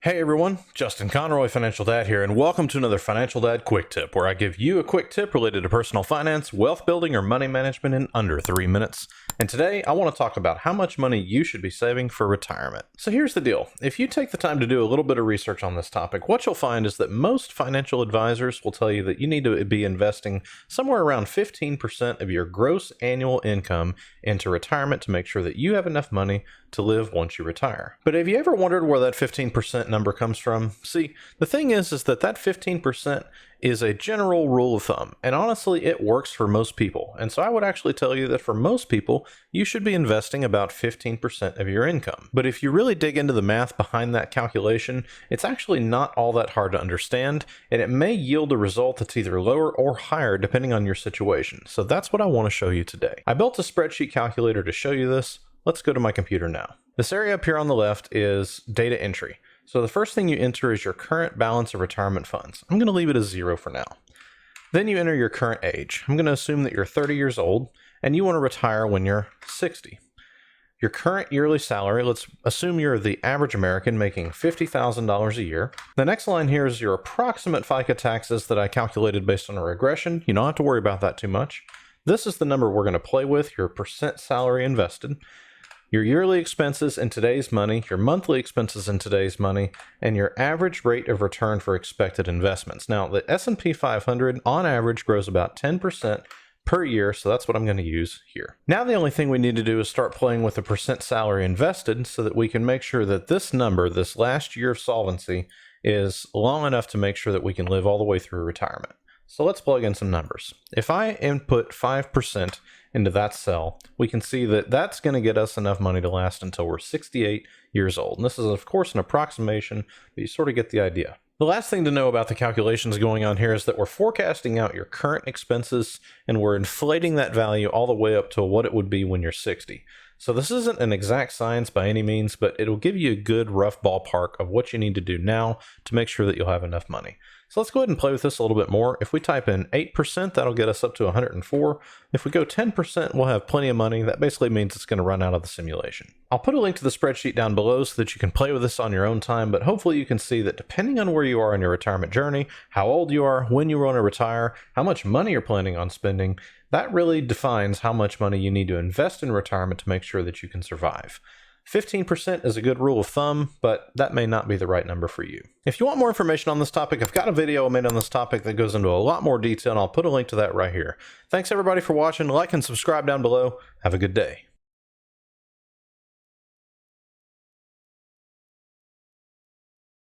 Hey everyone, Justin Conroy, Financial Dad here, and welcome to another Financial Dad Quick Tip, where I give you a quick tip related to personal finance, wealth building, or money management in under 3 minutes. And today, I want to talk about how much money you should be saving for retirement. So here's the deal. If you take the time to do a little bit of research on this topic, what you'll find is that most financial advisors will tell you that you need to be investing somewhere around 15% of your gross annual income into retirement to make sure that you have enough money to live once you retire. But have you ever wondered where that 15% number comes from? See, the thing is that 15% is a general rule of thumb, and honestly, it works for most people. And so I would actually tell you that for most people, you should be investing about 15% of your income. But if you really dig into the math behind that calculation, it's actually not all that hard to understand, and it may yield a result that's either lower or higher depending on your situation. So that's what I want to show you today. I built a spreadsheet calculator to show you this. Let's go to my computer now. This area up here on the left is data entry. So the first thing you enter is your current balance of retirement funds. I'm going to leave it as 0 for now. Then you enter your current age. I'm going to assume that you're 30 years old and you want to retire when you're 60. Your current yearly salary, let's assume you're the average American making $50,000 a year. The next line here is your approximate FICA taxes that I calculated based on a regression. You don't have to worry about that too much. This is the number we're going to play with, your percent salary invested, your yearly expenses in today's money, your monthly expenses in today's money, and your average rate of return for expected investments. Now, the S&P 500 on average grows about 10% per year, so that's what I'm going to use here. Now the only thing we need to do is start playing with the percent salary invested so that we can make sure that this number, this last year of solvency, is long enough to make sure that we can live all the way through retirement. So let's plug in some numbers. If I input 5% into that cell, we can see that that's going to get us enough money to last until we're 68 years old. And this is, of course, an approximation, but you sort of get the idea. The last thing to know about the calculations going on here is that we're forecasting out your current expenses and we're inflating that value all the way up to what it would be when you're 60. So this isn't an exact science by any means, but it'll give you a good rough ballpark of what you need to do now to make sure that you'll have enough money. So let's go ahead and play with this a little bit more. If we type in 8%, that'll get us up to 104. If we go 10%, we'll have plenty of money. That basically means it's going to run out of the simulation. I'll put a link to the spreadsheet down below so that you can play with this on your own time, but hopefully you can see that depending on where you are in your retirement journey, how old you are, when you want to retire, how much money you're planning on spending, that really defines how much money you need to invest in retirement to make sure that you can survive. 15% is a good rule of thumb, but that may not be the right number for you. If you want more information on this topic, I've got a video I made on this topic that goes into a lot more detail, and I'll put a link to that right here. Thanks everybody for watching. Like and subscribe down below. Have a good day.